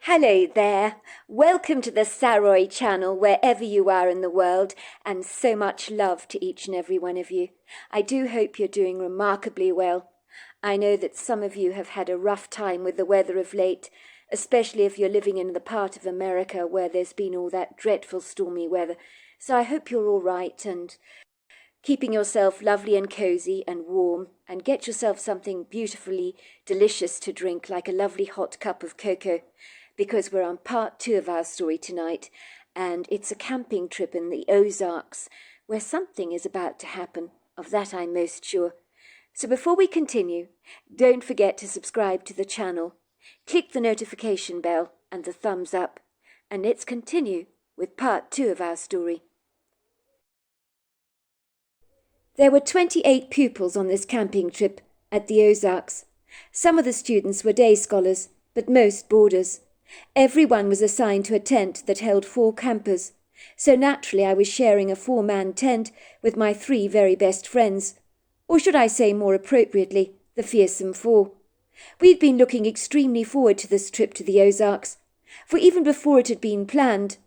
Hello there. Welcome to the Saroy channel wherever you are in the world, and so much love to each and every one of you. I do hope you're doing remarkably well. I know that some of you have had a rough time with the weather of late, especially if you're living in the part of America where there's been all that dreadful stormy weather. So I hope you're all right and keeping yourself lovely and cozy and warm, and get yourself something beautifully delicious to drink, like a lovely hot cup of cocoa, because we're on part 2 of our story tonight, and it's a camping trip in the Ozarks where something is about to happen. Of that I'm most sure. So before we continue, don't forget to subscribe to the channel, click the notification bell and the thumbs up, and let's continue with part 2 of our story. There were 28 pupils on this camping trip at the Ozarks. Some of the students were day scholars, but most boarders. Everyone was assigned to a tent that held 4 campers, so naturally I was sharing a 4-man tent with my 3 very best friends, or should I say more appropriately, the fearsome 4. We'd been looking extremely forward to this trip to the Ozarks, for even before it had been planned,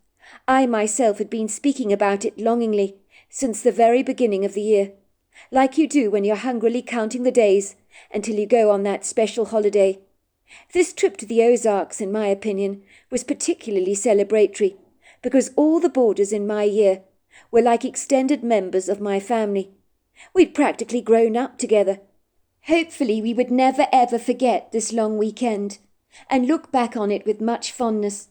I myself had been speaking about it longingly since the very beginning of the year, like you do when you're hungrily counting the days until you go on that special holiday. This trip to the Ozarks, in my opinion, was particularly celebratory, because all the boarders in my year were like extended members of my family. We'd practically grown up together. Hopefully we would never ever forget this long weekend, and look back on it with much fondness.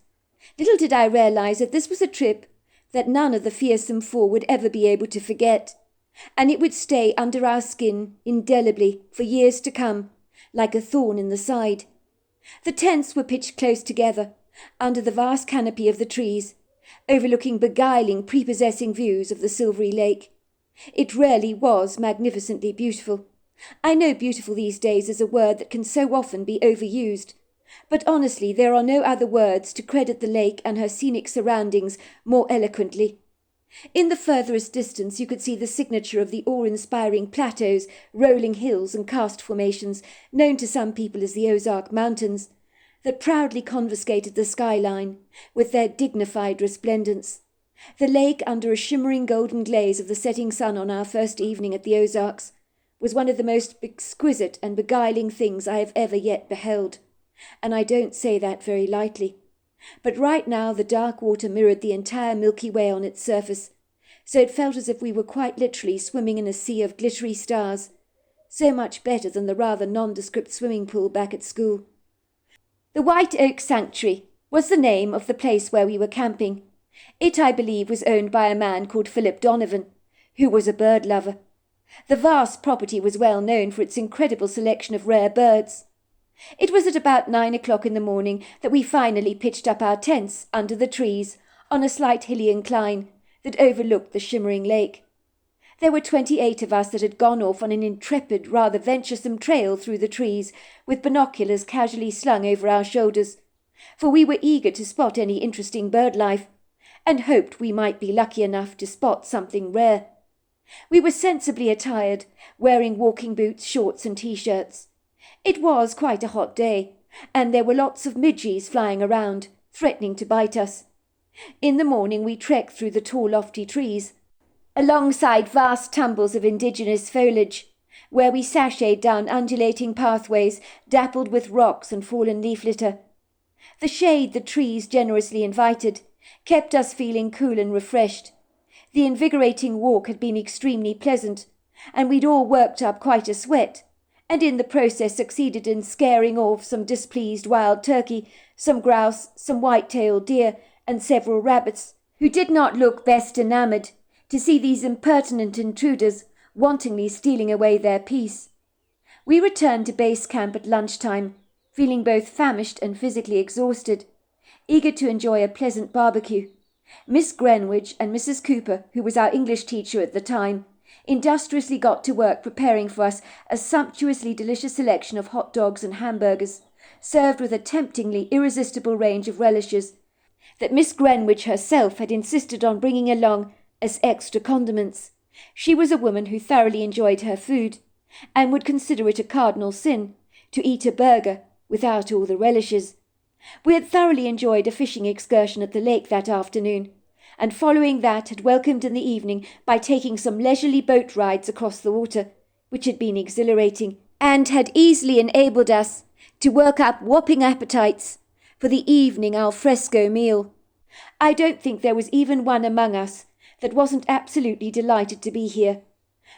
Little did I realize that this was a trip that none of the fearsome 4 would ever be able to forget, and it would stay under our skin indelibly for years to come, like a thorn in the side. The tents were pitched close together, under the vast canopy of the trees, overlooking beguiling, prepossessing views of the silvery lake. It really was magnificently beautiful. I know beautiful these days is a word that can so often be overused, but honestly there are no other words to credit the lake and her scenic surroundings more eloquently. In the furthest distance you could see the signature of the awe-inspiring plateaus, rolling hills and karst formations, known to some people as the Ozark Mountains, that proudly confiscated the skyline with their dignified resplendence. The lake, under a shimmering golden glaze of the setting sun on our first evening at the Ozarks, was one of the most exquisite and beguiling things I have ever yet beheld, and I don't say that very lightly. But right now the dark water mirrored the entire Milky Way on its surface, so it felt as if we were quite literally swimming in a sea of glittery stars, so much better than the rather nondescript swimming pool back at school. The White Oak Sanctuary was the name of the place where we were camping. It, I believe, was owned by a man called Philip Donovan, who was a bird lover. The vast property was well known for its incredible selection of rare birds. It was at about 9 o'clock in the morning that we finally pitched up our tents under the trees on a slight hilly incline that overlooked the shimmering lake. There were 28 of us that had gone off on an intrepid, rather venturesome trail through the trees, with binoculars casually slung over our shoulders, for we were eager to spot any interesting bird life, and hoped we might be lucky enough to spot something rare. We were sensibly attired, wearing walking boots, shorts and t-shirts. It was quite a hot day, and there were lots of midges flying around, threatening to bite us. In the morning we trekked through the tall lofty trees, alongside vast tumbles of indigenous foliage, where we sashayed down undulating pathways dappled with rocks and fallen leaf litter. The shade the trees generously invited kept us feeling cool and refreshed. The invigorating walk had been extremely pleasant, and we'd all worked up quite a sweat, and in the process succeeded in scaring off some displeased wild turkey, some grouse, some white-tailed deer, and several rabbits, who did not look best enamoured to see these impertinent intruders wantonly stealing away their peace. We returned to base camp at lunchtime, feeling both famished and physically exhausted, eager to enjoy a pleasant barbecue. Miss Greenwich and Mrs. Cooper, who was our English teacher at the time, industriously got to work preparing for us a sumptuously delicious selection of hot dogs and hamburgers, served with a temptingly irresistible range of relishes that Miss Greenwich herself had insisted on bringing along as extra condiments. She was a woman who thoroughly enjoyed her food, and would consider it a cardinal sin to eat a burger without all the relishes. We had thoroughly enjoyed a fishing excursion at the lake that afternoon, and following that had welcomed in the evening by taking some leisurely boat rides across the water, which had been exhilarating, and had easily enabled us to work up whopping appetites for the evening al fresco meal. I don't think there was even one among us that wasn't absolutely delighted to be here,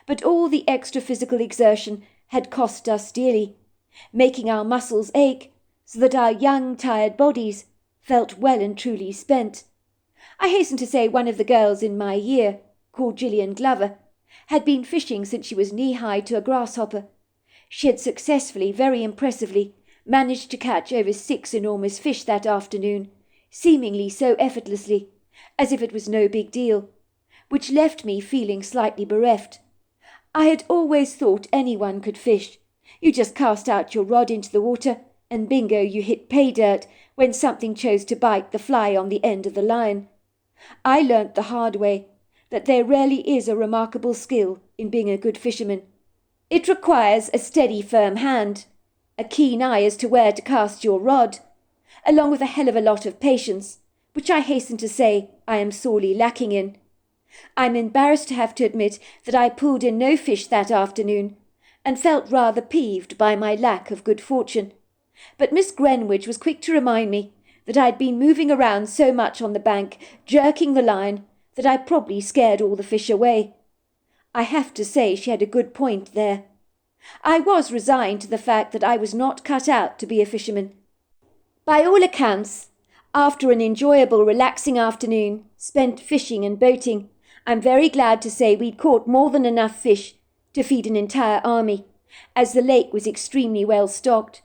but all the extra physical exertion had cost us dearly, making our muscles ache so that our young, tired bodies felt well and truly spent. I hasten to say one of the girls in my year, called Gillian Glover, had been fishing since she was knee-high to a grasshopper. She had successfully, very impressively, managed to catch over 6 enormous fish that afternoon, seemingly so effortlessly, as if it was no big deal, which left me feeling slightly bereft. I had always thought anyone could fish. You just cast out your rod into the water, and bingo, you hit pay dirt when something chose to bite the fly on the end of the line. I learnt the hard way that there rarely is a remarkable skill in being a good fisherman. It requires a steady, firm hand, a keen eye as to where to cast your rod, along with a hell of a lot of patience, which I hasten to say I am sorely lacking in. I'm embarrassed to have to admit that I pulled in no fish that afternoon, and felt rather peeved by my lack of good fortune. But Miss Greenwich was quick to remind me that I'd been moving around so much on the bank, jerking the line, that I probably scared all the fish away. I have to say she had a good point there. I was resigned to the fact that I was not cut out to be a fisherman. By all accounts, after an enjoyable, relaxing afternoon spent fishing and boating, I'm very glad to say we'd caught more than enough fish to feed an entire army, as the lake was extremely well stocked.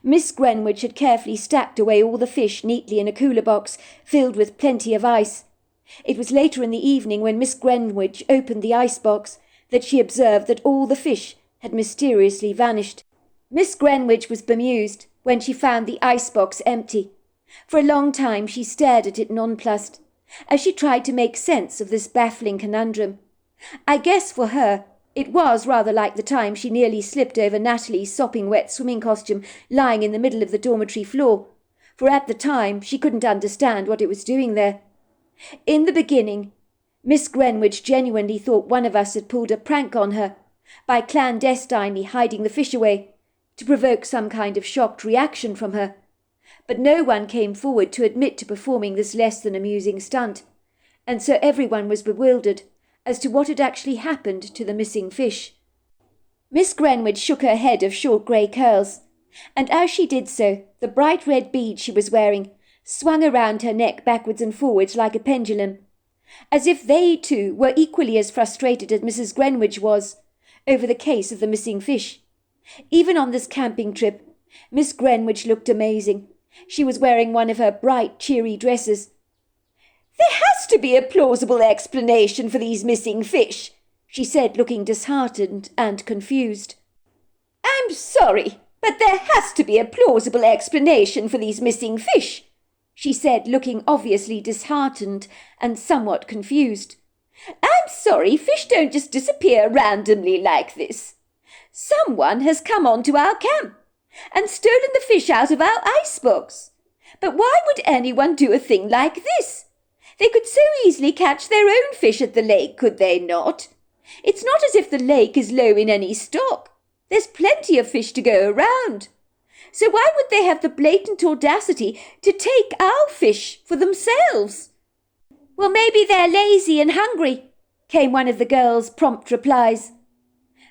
Miss Greenwich had carefully stacked away all the fish neatly in a cooler box filled with plenty of ice. It was later in the evening, when Miss Greenwich opened the ice box, that she observed that all the fish had mysteriously vanished. Miss Greenwich was bemused when she found the ice box empty. For a long time she stared at it nonplussed, as she tried to make sense of this baffling conundrum. I guess for her it was rather like the time she nearly slipped over Natalie's sopping wet swimming costume lying in the middle of the dormitory floor, for at the time she couldn't understand what it was doing there. In the beginning, Miss Greenwich genuinely thought one of us had pulled a prank on her by clandestinely hiding the fish away to provoke some kind of shocked reaction from her. But no one came forward to admit to performing this less than amusing stunt, and so everyone was bewildered as to what had actually happened to the missing fish. Miss Greenwich shook her head of short grey curls, and as she did so, the bright red bead she was wearing swung around her neck backwards and forwards like a pendulum, as if they too were equally as frustrated as Mrs. Greenwich was over the case of the missing fish. Even on this camping trip, Miss Greenwich looked amazing. She was wearing one of her bright, cheery dresses. "There has to be a plausible explanation for these missing fish," she said, looking disheartened and confused. "I'm sorry, but there has to be a plausible explanation for these missing fish," she said, looking obviously disheartened and somewhat confused. "I'm sorry, fish don't just disappear randomly like this. Someone has come onto our camp and stolen the fish out of our icebox. But why would anyone do a thing like this? They could so easily catch their own fish at the lake, could they not? It's not as if the lake is low in any stock. There's plenty of fish to go around. So why would they have the blatant audacity to take our fish for themselves?" "Well, maybe they're lazy and hungry," came one of the girls' prompt replies.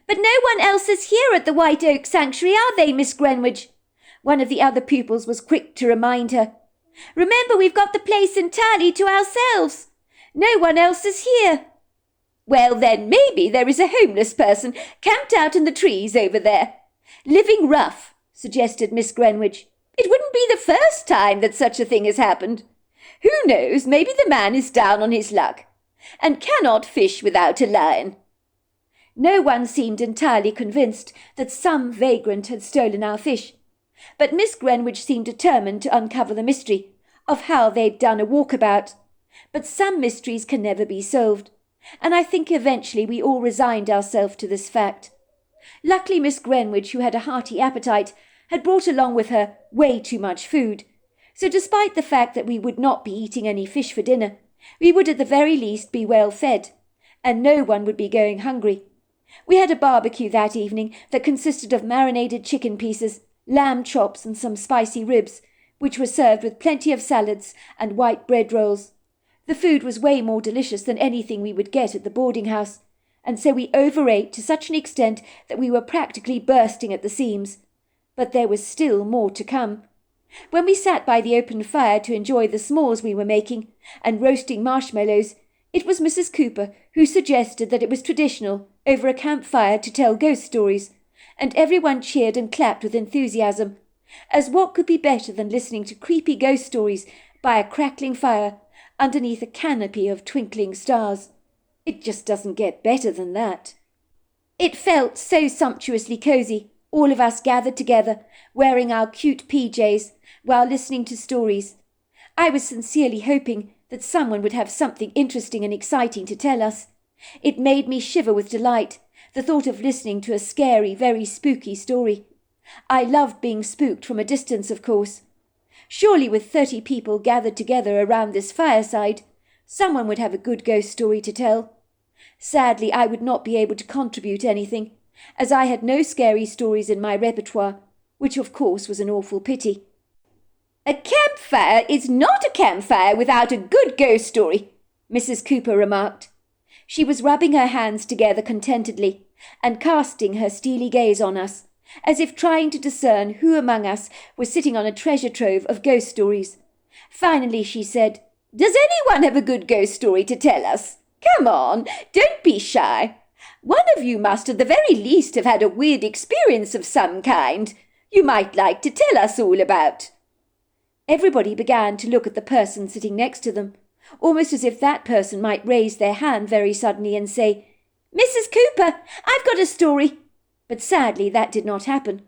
"But no one else is here at the White Oak Sanctuary, are they, Miss Greenwich?" One of the other pupils was quick to remind her. "Remember, we've got the place entirely to ourselves. No one else is here." "Well, then maybe there is a homeless person camped out in the trees over there. Living rough," suggested Miss Greenwich. "It wouldn't be the first time that such a thing has happened. Who knows, maybe the man is down on his luck and cannot fish without a line." No one seemed entirely convinced that some vagrant had stolen our fish, but Miss Greenwich seemed determined to uncover the mystery of how they'd done a walkabout. But some mysteries can never be solved, and I think eventually we all resigned ourselves to this fact. Luckily Miss Greenwich, who had a hearty appetite, had brought along with her way too much food, So despite the fact that we would not be eating any fish for dinner, we would at the very least be well fed, and no one would be going hungry. We had a barbecue that evening that consisted of marinated chicken pieces, lamb chops and some spicy ribs, which were served with plenty of salads and white bread rolls. The food was way more delicious than anything we would get at the boarding house, and so we overate to such an extent that we were practically bursting at the seams. But there was still more to come. When we sat by the open fire to enjoy the s'mores we were making and roasting marshmallows, it was Mrs. Cooper who suggested that it was traditional over a campfire to tell ghost stories, and everyone cheered and clapped with enthusiasm, as what could be better than listening to creepy ghost stories by a crackling fire underneath a canopy of twinkling stars. It just doesn't get better than that. It felt so sumptuously cosy, all of us gathered together, wearing our cute PJs, while listening to stories. I was sincerely hoping that someone would have something interesting and exciting to tell us. It made me shiver with delight, the thought of listening to a scary, very spooky story. I loved being spooked from a distance, of course. Surely with 30 people gathered together around this fireside, someone would have a good ghost story to tell. Sadly, I would not be able to contribute anything, as I had no scary stories in my repertoire, which of course was an awful pity. "A campfire is not a campfire without a good ghost story," Mrs. Cooper remarked. She was rubbing her hands together contentedly and casting her steely gaze on us, as if trying to discern who among us was sitting on a treasure trove of ghost stories. Finally she said, "Does anyone have a good ghost story to tell us? Come on, don't be shy. One of you must at the very least have had a weird experience of some kind you might like to tell us all about." Everybody began to look at the person sitting next to them, almost as if that person might raise their hand very suddenly and say, "Mrs. Cooper, I've got a story." But sadly that did not happen.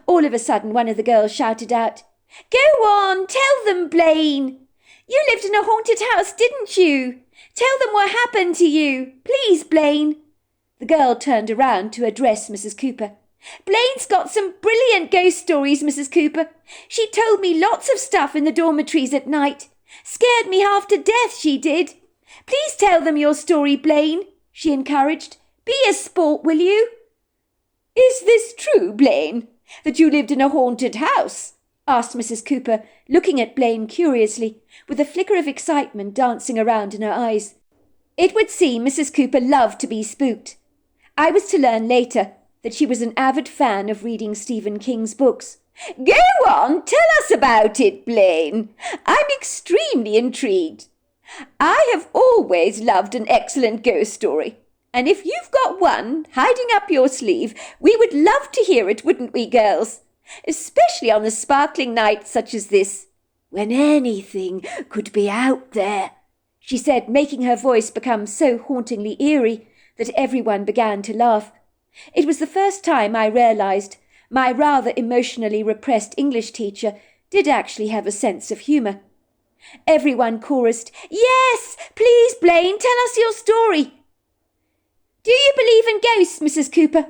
All of a sudden one of the girls shouted out, "Go on, tell them, Blaine. You lived in a haunted house, didn't you? Tell them what happened to you. Please, Blaine." The girl turned around to address Mrs. Cooper. "Blaine's got some brilliant ghost stories, Mrs. Cooper. She told me lots of stuff in the dormitories at night. Scared me half to death, she did. Please tell them your story, Blaine," she encouraged. "Be a sport, will you?" "Is this true, Blaine, that you lived in a haunted house?" asked Mrs. Cooper, looking at Blaine curiously, with a flicker of excitement dancing around in her eyes. It would seem Mrs. Cooper loved to be spooked. I was to learn later that she was an avid fan of reading Stephen King's books. "Go on, tell us about it, Blaine. I'm extremely intrigued. I have always loved an excellent ghost story, and if you've got one hiding up your sleeve, we would love to hear it, wouldn't we, girls? Especially on a sparkling night such as this, when anything could be out there," she said, making her voice become so hauntingly eerie that everyone began to laugh. It was the first time I realized my rather emotionally repressed English teacher did actually have a sense of humour. Everyone chorused, "Yes, please, Blaine, tell us your story." "Do you believe in ghosts, Mrs. Cooper?"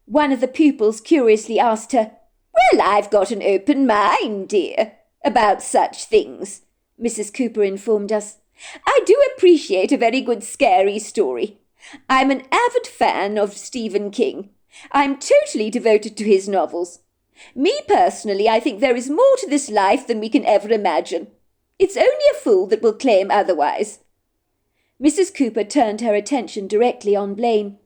one of the pupils curiously asked her. "Well, I've got an open mind, dear, about such things," Mrs. Cooper informed us. "I do appreciate a very good scary story. I'm an avid fan of Stephen King. I'm totally devoted to his novels. Me personally, I think there is more to this life than we can ever imagine. It's only a fool that will claim otherwise." Mrs. Cooper turned her attention directly on Blaine.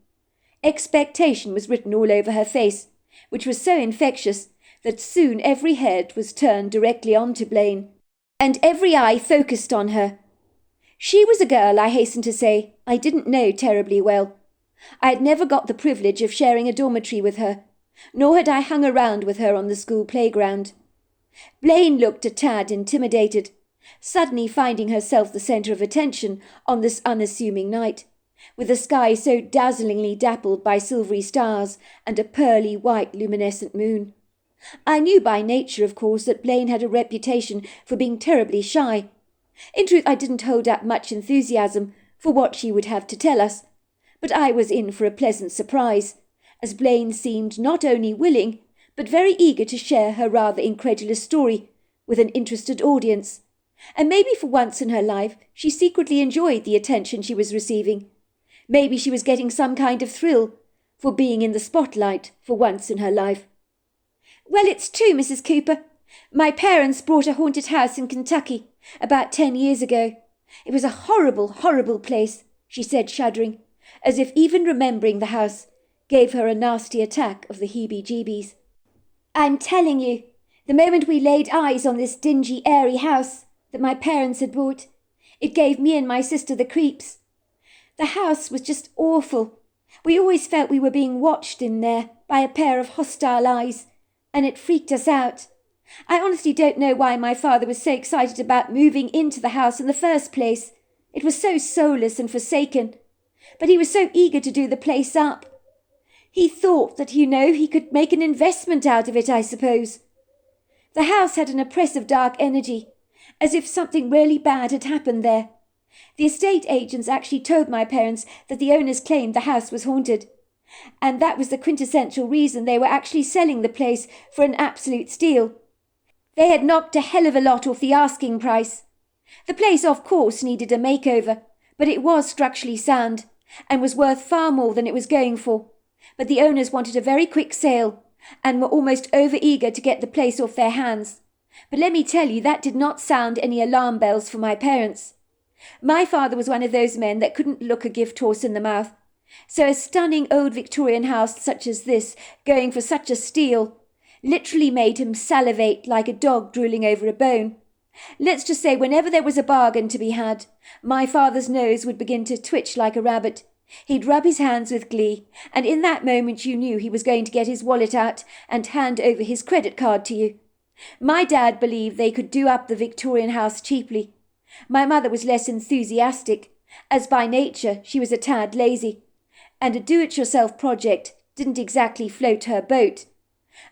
Expectation was written all over her face, which was so infectious that soon every head was turned directly onto Blaine, and every eye focused on her. She was a girl, I hasten to say, I didn't know terribly well. I had never got the privilege of sharing a dormitory with her, nor had I hung around with her on the school playground. Blaine looked a tad intimidated, suddenly finding herself the centre of attention on this unassuming night, with the sky so dazzlingly dappled by silvery stars and a pearly white luminescent moon. I knew by nature, of course, that Blaine had a reputation for being terribly shy. In truth, I didn't hold up much enthusiasm for what she would have to tell us, but I was in for a pleasant surprise, as Blaine seemed not only willing, but very eager to share her rather incredulous story, with an interested audience. And maybe for once in her life she secretly enjoyed the attention she was receiving. Maybe she was getting some kind of thrill for being in the spotlight for once in her life. "Well, it's true, Mrs. Cooper. My parents bought a haunted house in Kentucky about 10 years ago. It was a horrible, horrible place," she said, shuddering, as if even remembering the house gave her a nasty attack of the heebie-jeebies. "I'm telling you, the moment we laid eyes on this dingy, airy house that my parents had bought, it gave me and my sister the creeps. The house was just awful. We always felt we were being watched in there by a pair of hostile eyes, and it freaked us out. I honestly don't know why my father was so excited about moving into the house in the first place. It was so soulless and forsaken. But he was so eager to do the place up. He thought that, he could make an investment out of it, I suppose. The house had an oppressive dark energy, as if something really bad had happened there. The estate agents actually told my parents that the owners claimed the house was haunted, and that was the quintessential reason they were actually selling the place for an absolute steal. They had knocked a hell of a lot off the asking price. The place, of course, needed a makeover, but it was structurally sound and was worth far more than it was going for. But the owners wanted a very quick sale and were almost over-eager to get the place off their hands. But let me tell you, that did not sound any alarm bells for my parents. My father was one of those men that couldn't look a gift horse in the mouth. So a stunning old Victorian house such as this, going for such a steal, literally made him salivate like a dog drooling over a bone. Let's just say whenever there was a bargain to be had, my father's nose would begin to twitch like a rabbit. He'd rub his hands with glee, and in that moment you knew he was going to get his wallet out and hand over his credit card to you. My dad believed they could do up the Victorian house cheaply. My mother was less enthusiastic, as by nature she was a tad lazy, and a do-it-yourself project didn't exactly float her boat.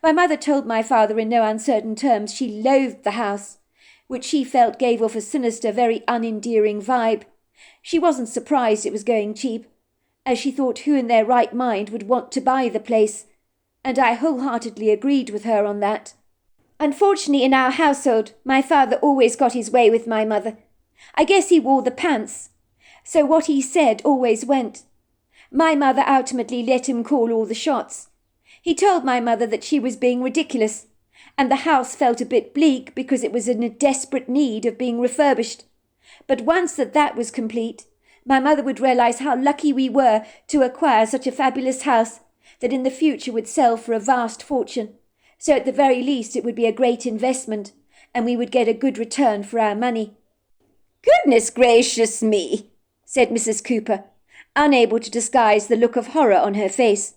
My mother told my father in no uncertain terms she loathed the house, which she felt gave off a sinister, very unendearing vibe. She wasn't surprised it was going cheap, as she thought who in their right mind would want to buy the place, and I wholeheartedly agreed with her on that. Unfortunately, in our household, my father always got his way with my mother. I guess he wore the pants, so what he said always went. My mother ultimately let him call all the shots. He told my mother that she was being ridiculous, and the house felt a bit bleak because it was in a desperate need of being refurbished. But once that was complete, my mother would realize how lucky we were to acquire such a fabulous house that in the future would sell for a vast fortune. So at the very least it would be a great investment, and we would get a good return for our money. "Goodness gracious me," said Mrs. Cooper, unable to disguise the look of horror on her face.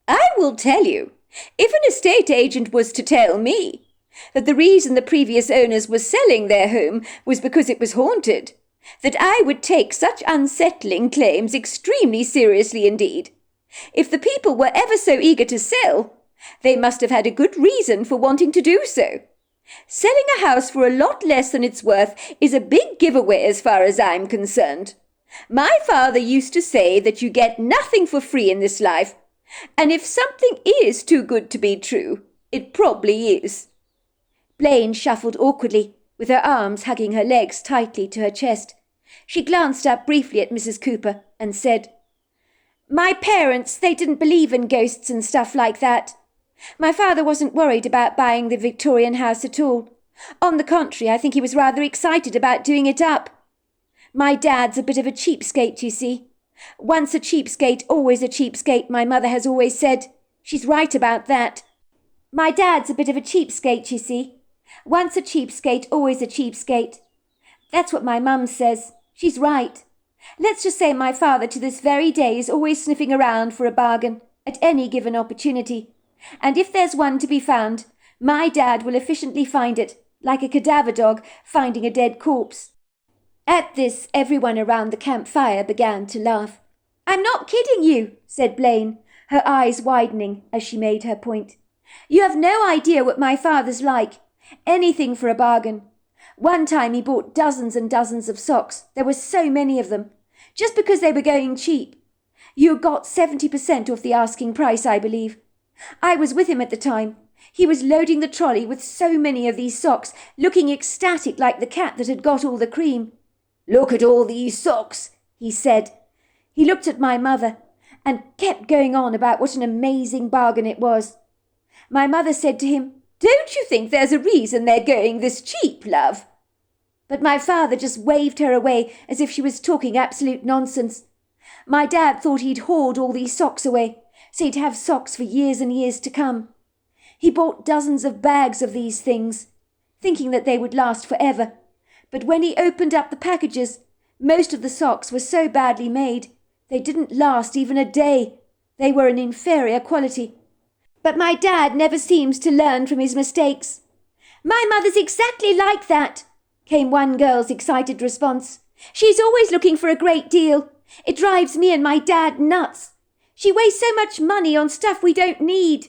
"I will tell you, if an estate agent was to tell me that the reason the previous owners were selling their home was because it was haunted, that I would take such unsettling claims extremely seriously indeed. If the people were ever so eager to sell, they must have had a good reason for wanting to do so. Selling a house for a lot less than it's worth is a big giveaway as far as I'm concerned. My father used to say that you get nothing for free in this life, and if something is too good to be true, it probably is." Blaine shuffled awkwardly, with her arms hugging her legs tightly to her chest. She glanced up briefly at Mrs. Cooper and said, "My parents, they didn't believe in ghosts and stuff like that. My father wasn't worried about buying the Victorian house at all. On the contrary, I think he was rather excited about doing it up. My dad's a bit of a cheapskate, you see. Once a cheapskate, always a cheapskate, my mother has always said. She's right about that. My dad's a bit of a cheapskate, you see. Once a cheapskate, always a cheapskate. That's what my mum says. She's right. Let's just say my father to this very day is always sniffing around for a bargain at any given opportunity. And if there's one to be found, my dad will efficiently find it, like a cadaver dog finding a dead corpse." At this, everyone around the campfire began to laugh. "I'm not kidding you," said Blaine, her eyes widening as she made her point. "You have no idea what my father's like. Anything for a bargain. One time he bought dozens and dozens of socks. There were so many of them, just because they were going cheap. You got 70% off the asking price, I believe. I was with him at the time. He was loading the trolley with so many of these socks, looking ecstatic like the cat that had got all the cream. "Look at all these socks," he said. He looked at my mother and kept going on about what an amazing bargain it was. My mother said to him, "Don't you think there's a reason they're going this cheap, love?" But my father just waved her away as if she was talking absolute nonsense. My dad thought he'd hoard all these socks away, so he'd have socks for years and years to come. He bought dozens of bags of these things, thinking that they would last forever. But when he opened up the packages, most of the socks were so badly made, they didn't last even a day. They were an inferior quality. But my dad never seems to learn from his mistakes. "My mother's exactly like that," came one girl's excited response. "She's always looking for a great deal. It drives me and my dad nuts. She wastes so much money on stuff we don't need.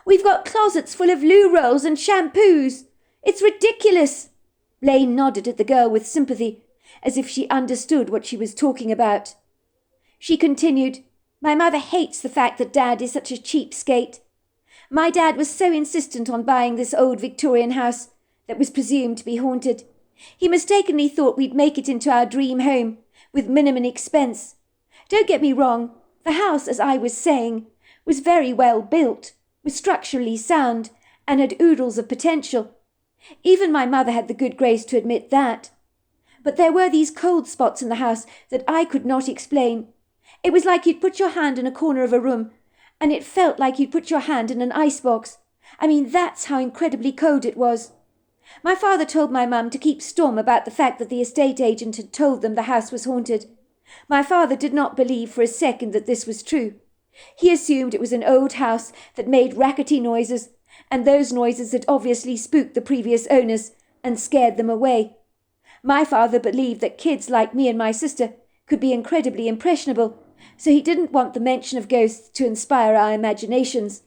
We've got closets full of loo rolls and shampoos. It's ridiculous." Blaine nodded at the girl with sympathy, as if she understood what she was talking about. She continued, "My mother hates the fact that Dad is such a cheapskate. My dad was so insistent on buying this old Victorian house that was presumed to be haunted. He mistakenly thought we'd make it into our dream home, with minimum expense. Don't get me wrong, the house, as I was saying, was very well built, was structurally sound, and had oodles of potential. Even my mother had the good grace to admit that. But there were these cold spots in the house that I could not explain. It was like you'd put your hand in a corner of a room, and it felt like you'd put your hand in an icebox. I mean, that's how incredibly cold it was. My father told my mum to keep stum about the fact that the estate agent had told them the house was haunted. My father did not believe for a second that this was true. He assumed it was an old house that made rackety noises, and those noises had obviously spooked the previous owners and scared them away. My father believed that kids like me and my sister could be incredibly impressionable, so he didn't want the mention of ghosts to inspire our imaginations.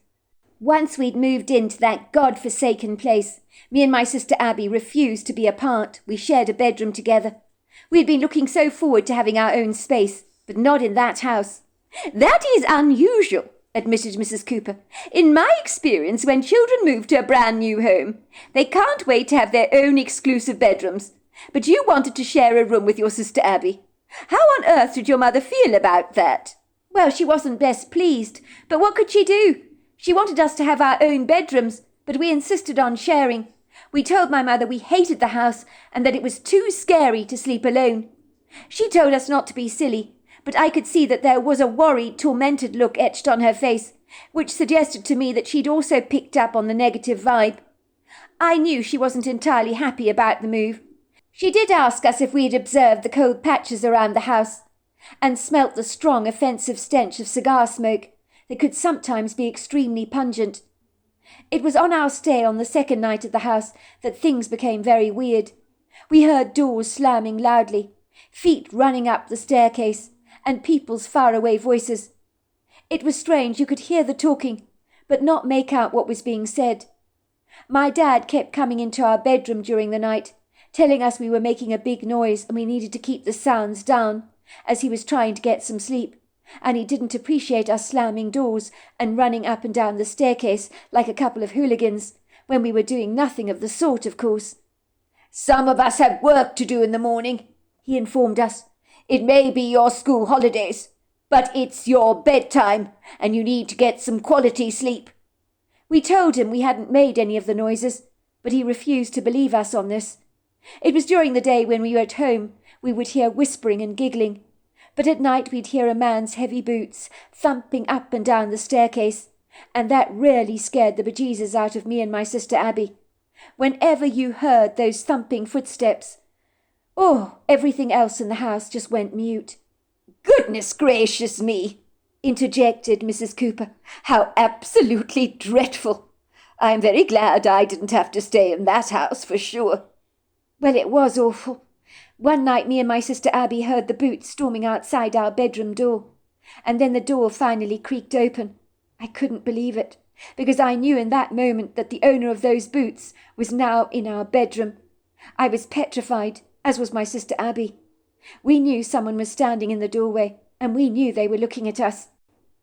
Once we'd moved into that God-forsaken place, me and my sister Abby refused to be apart. We shared a bedroom together. We had been looking so forward to having our own space, but not in that house. "That is unusual," admitted Mrs. Cooper. "In my experience, when children move to a brand new home, they can't wait to have their own exclusive bedrooms. But you wanted to share a room with your sister Abby. How on earth did your mother feel about that?" "Well, she wasn't best pleased, but what could she do? She wanted us to have our own bedrooms, but we insisted on sharing. We told my mother we hated the house and that it was too scary to sleep alone. She told us not to be silly, but I could see that there was a worried, tormented look etched on her face, which suggested to me that she'd also picked up on the negative vibe. I knew she wasn't entirely happy about the move. She did ask us if we had observed the cold patches around the house, and smelt the strong, offensive stench of cigar smoke that could sometimes be extremely pungent. It was on our stay on the second night at the house that things became very weird. We heard doors slamming loudly, feet running up the staircase, and people's faraway voices. It was strange, you could hear the talking, but not make out what was being said. My dad kept coming into our bedroom during the night, telling us we were making a big noise and we needed to keep the sounds down, as he was trying to get some sleep, and he didn't appreciate us slamming doors and running up and down the staircase like a couple of hooligans, when we were doing nothing of the sort, of course. "Some of us have work to do in the morning," he informed us. "It may be your school holidays, but it's your bedtime, and you need to get some quality sleep." We told him we hadn't made any of the noises, but he refused to believe us on this. It was during the day when we were at home we would hear whispering and giggling, but at night we'd hear a man's heavy boots thumping up and down the staircase, and that really scared the bejesus out of me and my sister Abby. Whenever you heard those thumping footsteps, everything else in the house just went mute. "Goodness gracious me," interjected Mrs. Cooper. "How absolutely dreadful. I'm very glad I didn't have to stay in that house for sure." Well, it was awful. One night me and my sister Abby heard the boots storming outside our bedroom door, and then the door finally creaked open. I couldn't believe it, because I knew in that moment that the owner of those boots was now in our bedroom. I was petrified, as was my sister Abby. We knew someone was standing in the doorway, and we knew they were looking at us.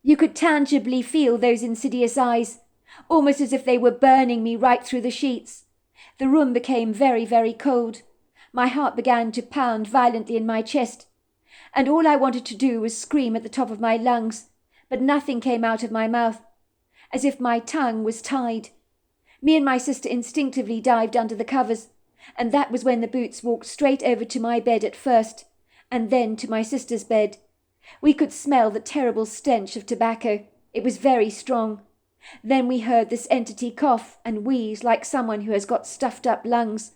You could tangibly feel those insidious eyes. almost as if they were burning me right through the sheets. The room became very, very cold. My heart began to pound violently in my chest, and all I wanted to do was scream at the top of my lungs, but nothing came out of my mouth, as if my tongue was tied. Me and my sister instinctively dived under the covers, and that was when the Boots walked straight over to my bed at first, and then to my sister's bed. We could smell the terrible stench of tobacco. It was very strong. Then we heard this entity cough and wheeze like someone who has got stuffed-up lungs.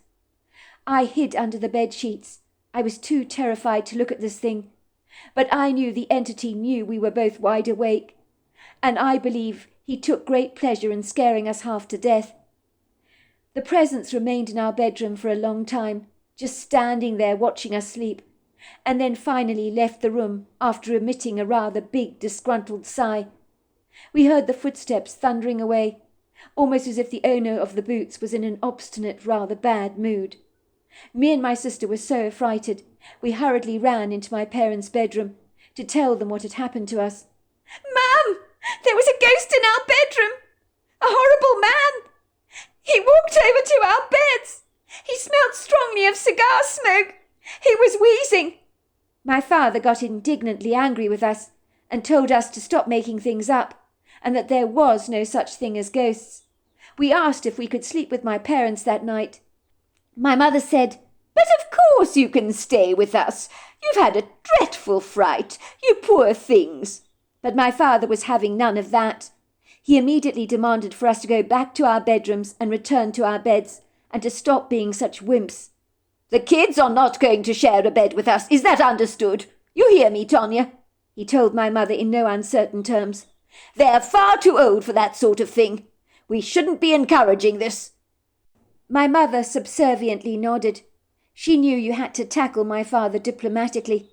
I hid under the bed sheets. I was too terrified to look at this thing. But I knew the entity knew we were both wide awake, and I believe he took great pleasure in scaring us half to death. The presence remained in our bedroom for a long time, just standing there watching us sleep, and then finally left the room after emitting a rather big, disgruntled sigh. We heard the footsteps thundering away, almost as if the owner of the Boots was in an obstinate, rather bad mood. Me and my sister were so affrighted, we hurriedly ran into my parents' bedroom to tell them what had happened to us. "Ma'am, there was a ghost in our bedroom! A horrible man! He walked over to our beds! He smelled strongly of cigar smoke! He was wheezing!" My father got indignantly angry with us and told us to stop making things up, and that there was no such thing as ghosts. We asked if we could sleep with my parents that night. My mother said, "But of course you can stay with us. You've had a dreadful fright, you poor things." But my father was having none of that. He immediately demanded for us to go back to our bedrooms and return to our beds, and to stop being such wimps. "The kids are not going to share a bed with us, is that understood? You hear me, Tonya?" he told my mother in no uncertain terms. "They're far too old for that sort of thing. We shouldn't be encouraging this." My mother subserviently nodded. She knew you had to tackle my father diplomatically,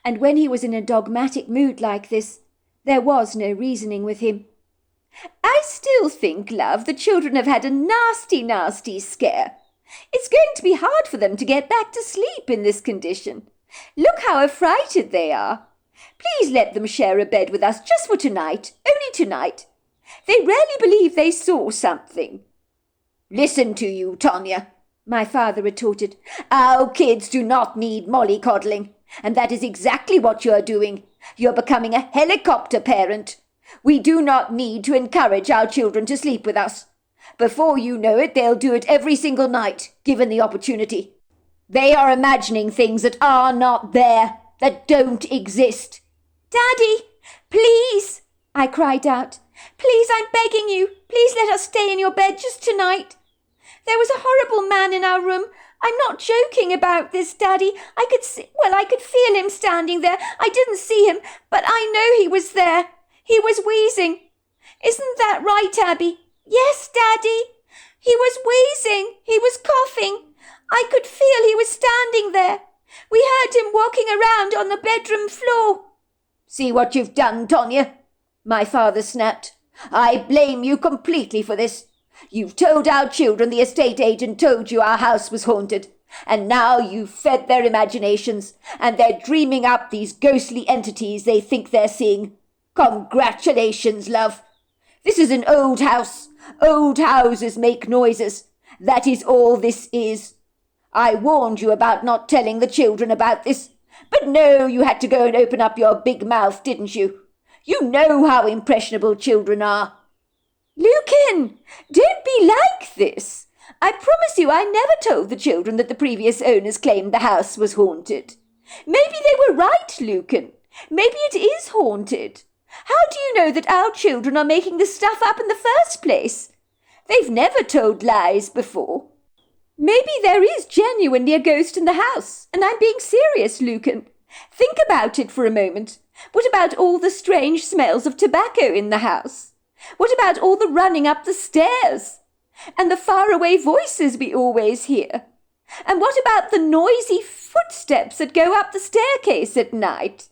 and when he was in a dogmatic mood like this, there was no reasoning with him. "I still think, love, the children have had a nasty, nasty scare. It's going to be hard for them to get back to sleep in this condition. Look how affrighted they are. Please let them share a bed with us just for tonight, only tonight. They really believe they saw something." "Listen to you, Tonya," my father retorted. "Our kids do not need mollycoddling, and that is exactly what you're doing. You're becoming a helicopter parent. We do not need to encourage our children to sleep with us. Before you know it, they'll do it every single night, given the opportunity. They are imagining things that are not there, that don't exist." "Daddy, please," I cried out. "Please, I'm begging you. Please let us stay in your bed just tonight. There was a horrible man in our room. I'm not joking about this, Daddy. I could feel him standing there. I didn't see him, but I know he was there. He was wheezing. Isn't that right, Abby?" "Yes, Daddy. He was wheezing. He was coughing. I could feel he was standing there. We heard him walking around on the bedroom floor." "See what you've done, Tonya?" my father snapped. "I blame you completely for this. You've told our children the estate agent told you our house was haunted, and now you've fed their imaginations, and they're dreaming up these ghostly entities they think they're seeing. Congratulations, love. This is an old house. Old houses make noises. That is all this is. I warned you about not telling the children about this, but no, you had to go and open up your big mouth, didn't you? You know how impressionable children are." "Lucan, don't be like this. I promise you I never told the children that the previous owners claimed the house was haunted. Maybe they were right, Lucan. Maybe it is haunted. How do you know that our children are making this stuff up in the first place? They've never told lies before. Maybe there is genuinely a ghost in the house, and I'm being serious, Lucan. Think about it for a moment. What about all the strange smells of tobacco in the house? What about all the running up the stairs? And the faraway voices we always hear? And what about the noisy footsteps that go up the staircase at night?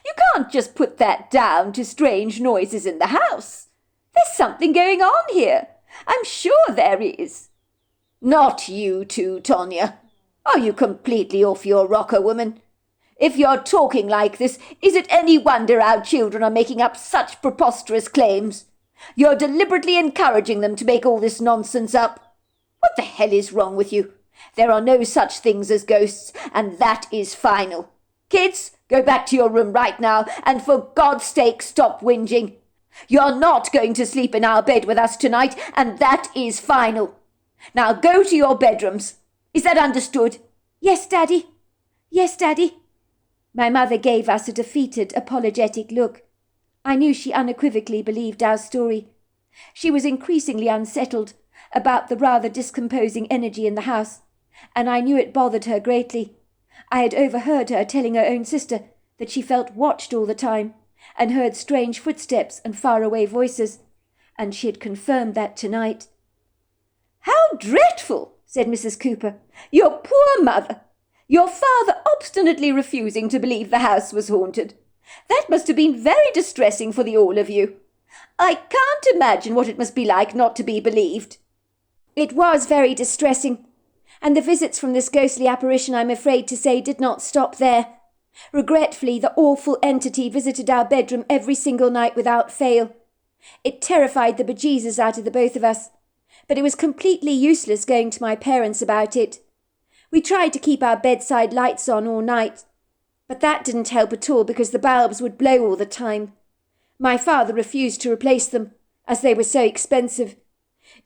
You can't just put that down to strange noises in the house. There's something going on here. I'm sure there is." "Not you two, Tonya. Are you completely off your rocker, woman? If you're talking like this, is it any wonder our children are making up such preposterous claims? You're deliberately encouraging them to make all this nonsense up. What the hell is wrong with you? There are no such things as ghosts, and that is final. Kids, go back to your room right now, and for God's sake stop whinging. You're not going to sleep in our bed with us tonight, and that is final. Now go to your bedrooms. Is that understood? Yes, Daddy. Yes, Daddy. My mother gave us a defeated, apologetic look. I knew she unequivocally believed our story. She was increasingly unsettled about the rather discomposing energy in the house, and I knew it bothered her greatly. I had overheard her telling her own sister that she felt watched all the time, and heard strange footsteps and faraway voices, and she had confirmed that tonight. "How dreadful!" said Mrs. Cooper. "Your poor mother! Your father obstinately refusing to believe the house was haunted. That must have been very distressing for the all of you. I can't imagine what it must be like not to be believed." It was very distressing, and the visits from this ghostly apparition, I'm afraid to say, did not stop there. Regretfully, the awful entity visited our bedroom every single night without fail. It terrified the bejesus out of the both of us, but it was completely useless going to my parents about it. We tried to keep our bedside lights on all night, but that didn't help at all because the bulbs would blow all the time. My father refused to replace them, as they were so expensive.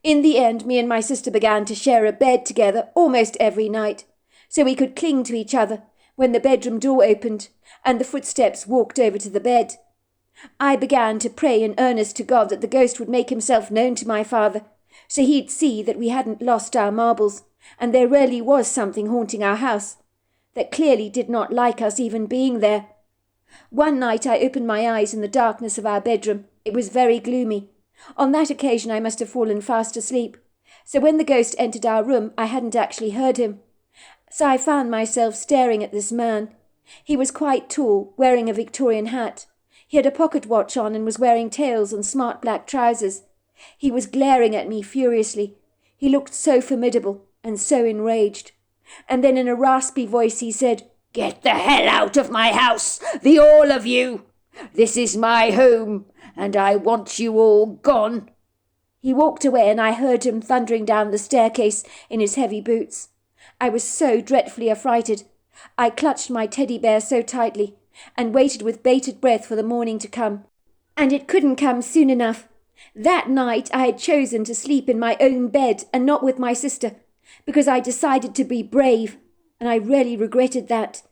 In the end, me and my sister began to share a bed together almost every night, so we could cling to each other when the bedroom door opened and the footsteps walked over to the bed. I began to pray in earnest to God that the ghost would make himself known to my father, so he'd see that we hadn't lost our marbles, and there really was something haunting our house that clearly did not like us even being there. One night I opened my eyes in the darkness of our bedroom. It was very gloomy. On that occasion I must have fallen fast asleep, so when the ghost entered our room I hadn't actually heard him. So I found myself staring at this man. He was quite tall, wearing a Victorian hat. He had a pocket watch on and was wearing tails and smart black trousers. He was glaring at me furiously. He looked so formidable and so enraged. And then in a raspy voice he said, "Get the hell out of my house, the all of you! This is my home, and I want you all gone." He walked away and I heard him thundering down the staircase in his heavy boots. I was so dreadfully affrighted. I clutched my teddy bear so tightly and waited with bated breath for the morning to come. And it couldn't come soon enough. That night I had chosen to sleep in my own bed and not with my sister, because I decided to be brave, and I really regretted that.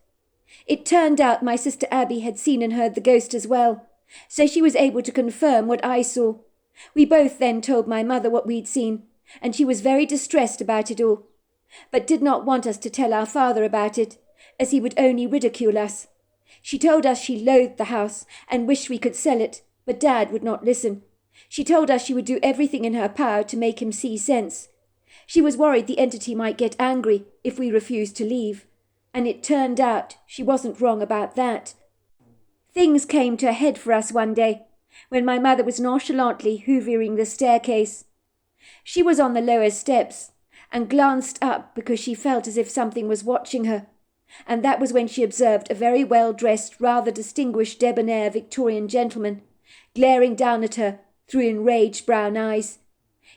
It turned out my sister Abby had seen and heard the ghost as well, so she was able to confirm what I saw. We both then told my mother what we'd seen, and she was very distressed about it all, but did not want us to tell our father about it, as he would only ridicule us. She told us she loathed the house and wished we could sell it, but Dad would not listen. She told us she would do everything in her power to make him see sense. She was worried the entity might get angry if we refused to leave, and it turned out she wasn't wrong about that. Things came to a head for us one day, when my mother was nonchalantly hoovering the staircase. She was on the lower steps, and glanced up because she felt as if something was watching her, and that was when she observed a very well-dressed, rather distinguished debonair Victorian gentleman glaring down at her through enraged brown eyes.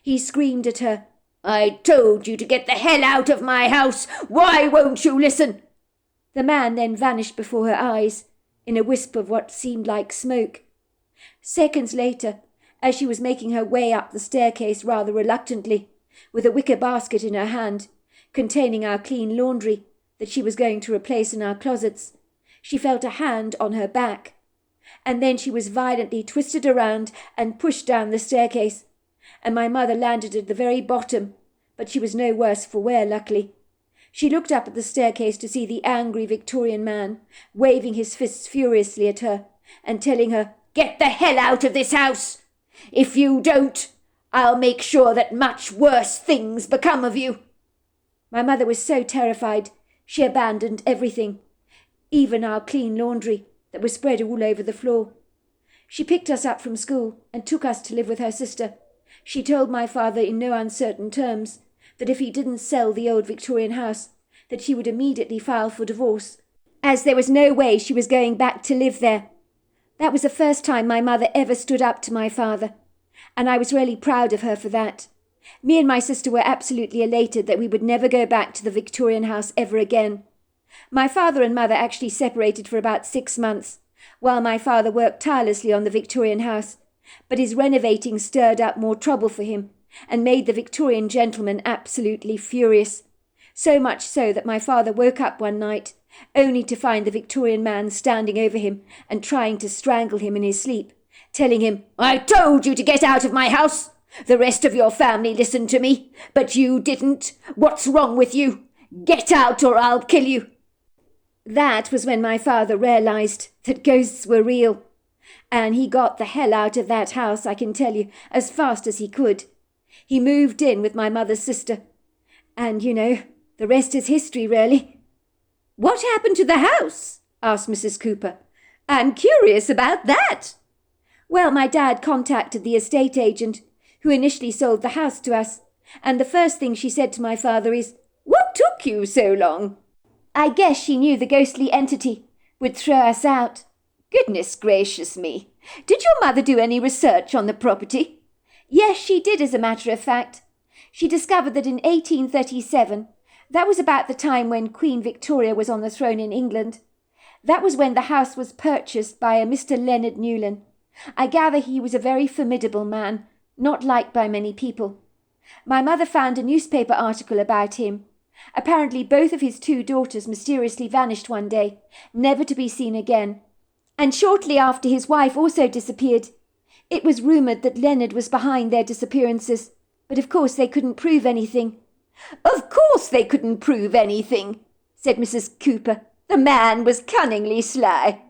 He screamed at her, "I told you to get the hell out of my house! Why won't you listen?" The man then vanished before her eyes, in a wisp of what seemed like smoke. Seconds later, as she was making her way up the staircase rather reluctantly, with a wicker basket in her hand, containing our clean laundry that she was going to replace in our closets, she felt a hand on her back, and then she was violently twisted around and pushed down the staircase, and my mother landed at the very bottom, but she was no worse for wear, luckily. She looked up at the staircase to see the angry Victorian man waving his fists furiously at her and telling her, "Get the hell out of this house! If you don't, I'll make sure that much worse things become of you." My mother was so terrified, she abandoned everything, even our clean laundry that was spread all over the floor. She picked us up from school and took us to live with her sister. She told my father in no uncertain terms that if he didn't sell the old Victorian house, that she would immediately file for divorce, as there was no way she was going back to live there. That was the first time my mother ever stood up to my father, and I was really proud of her for that. Me and my sister were absolutely elated that we would never go back to the Victorian house ever again. My father and mother actually separated for about 6 months, while my father worked tirelessly on the Victorian house, but his renovating stirred up more trouble for him and made the Victorian gentleman absolutely furious. So much so that my father woke up one night, only to find the Victorian man standing over him and trying to strangle him in his sleep, telling him, "I told you to get out of my house! The rest of your family listened to me, but you didn't. What's wrong with you? Get out or I'll kill you!" That was when my father realized that ghosts were real, and he got the hell out of that house, I can tell you, as fast as he could. He moved in with my mother's sister, and, the rest is history, really. "What happened to the house?" asked Mrs. Cooper. "I'm curious about that." Well, my dad contacted the estate agent, who initially sold the house to us, and the first thing she said to my father is, "What took you so long?" "I guess she knew the ghostly entity would throw us out." "Goodness gracious me. Did your mother do any research on the property?" "Yes, she did, as a matter of fact. She discovered that in 1837, that was about the time when Queen Victoria was on the throne in England. That was when the house was purchased by a Mr. Leonard Newland. I gather he was a very formidable man, not liked by many people. My mother found a newspaper article about him. Apparently both of his 2 daughters mysteriously vanished one day, never to be seen again. And shortly after his wife also disappeared. It was rumoured that Leonard was behind their disappearances, but of course they couldn't prove anything." "Of course they couldn't prove anything," said Mrs. Cooper. "The man was cunningly sly,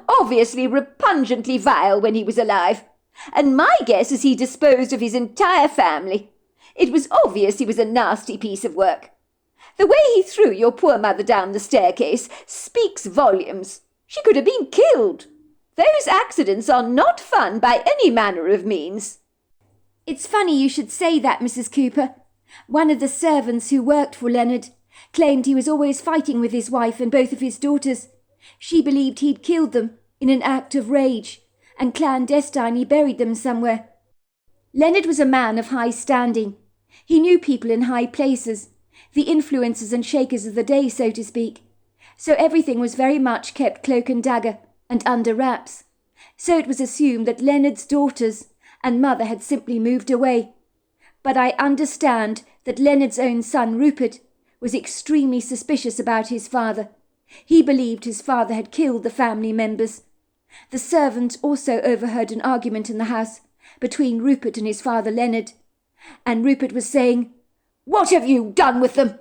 obviously repugnantly vile when he was alive, and my guess is he disposed of his entire family. It was obvious he was a nasty piece of work. The way he threw your poor mother down the staircase speaks volumes. She could have been killed. Those accidents are not fun by any manner of means." "It's funny you should say that, Mrs. Cooper. One of the servants who worked for Leonard claimed he was always fighting with his wife and both of his daughters. She believed he'd killed them in an act of rage and clandestinely buried them somewhere. Leonard was a man of high standing. He knew people in high places, the influencers and shakers of the day, so to speak. So everything was very much kept cloak and dagger and under wraps. So it was assumed that Leonard's daughters and mother had simply moved away. But I understand that Leonard's own son, Rupert, was extremely suspicious about his father. He believed his father had killed the family members. The servant also overheard an argument in the house between Rupert and his father Leonard, and Rupert was saying, "What have you done with them?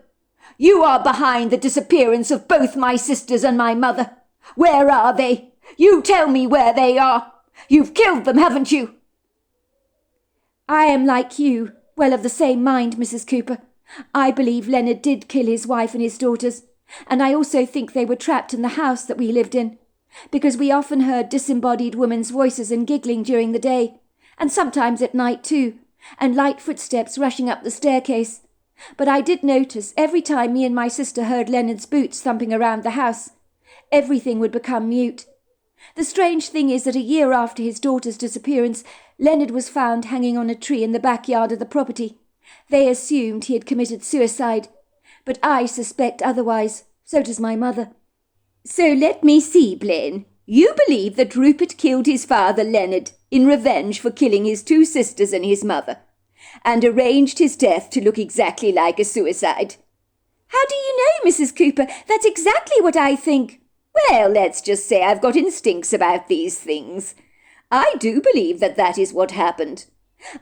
You are behind the disappearance of both my sisters and my mother. Where are they? You tell me where they are. You've killed them, haven't you?" "I am like you, well of the same mind, Mrs. Cooper. I believe Leonard did kill his wife and his daughters, and I also think they were trapped in the house that we lived in, because we often heard disembodied women's voices and giggling during the day, and sometimes at night too, and light footsteps rushing up the staircase. But I did notice every time me and my sister heard Leonard's boots thumping around the house, everything would become mute. The strange thing is that a year after his daughter's disappearance, Leonard was found hanging on a tree in the backyard of the property. They assumed he had committed suicide, but I suspect otherwise. So does my mother." "So let me see, Blaine. You believe that Rupert killed his father Leonard in revenge for killing his 2 sisters and his mother, and arranged his death to look exactly like a suicide?" "How do you know, Mrs. Cooper? That's exactly what I think." "Well, let's just say I've got instincts about these things. I do believe that that is what happened.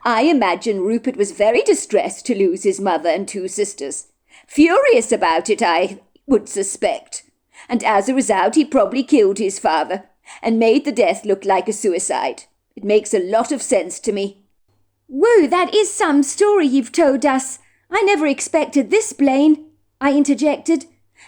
I imagine Rupert was very distressed to lose his mother and 2 sisters. Furious about it, I would suspect. And as a result, he probably killed his father and made the death look like a suicide. It makes a lot of sense to me." "Whoa, that is some story you've told us. I never expected this, Blaine," I interjected.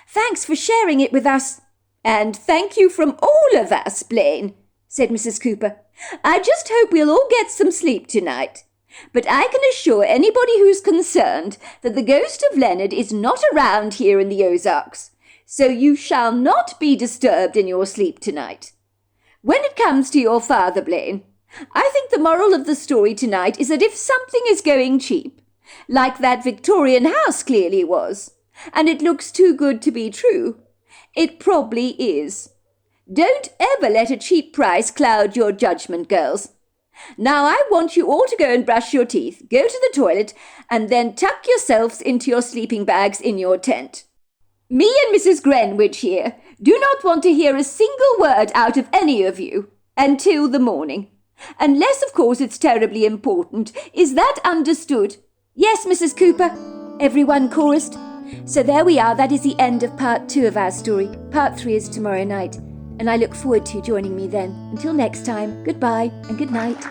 "Thanks for sharing it with us." "And thank you from all of us, Blaine," said Mrs. Cooper. "I just hope we'll all get some sleep tonight. But I can assure anybody who's concerned that the ghost of Leonard is not around here in the Ozarks, so you shall not be disturbed in your sleep tonight. When it comes to your father, Blaine, I think the moral of the story tonight is that if something is going cheap, like that Victorian house clearly was, and it looks too good to be true, it probably is. Don't ever let a cheap price cloud your judgment, girls. Now I want you all to go and brush your teeth, go to the toilet, and then tuck yourselves into your sleeping bags in your tent. Me and Mrs. Greenwich here do not want to hear a single word out of any of you until the morning. Unless, of course, it's terribly important. Is that understood? Yes, Mrs. Cooper, everyone chorused. So there we are, that is the end of part 2 of our story. Part 3 is tomorrow night, and I look forward to you joining me then. Until next time, goodbye and good night.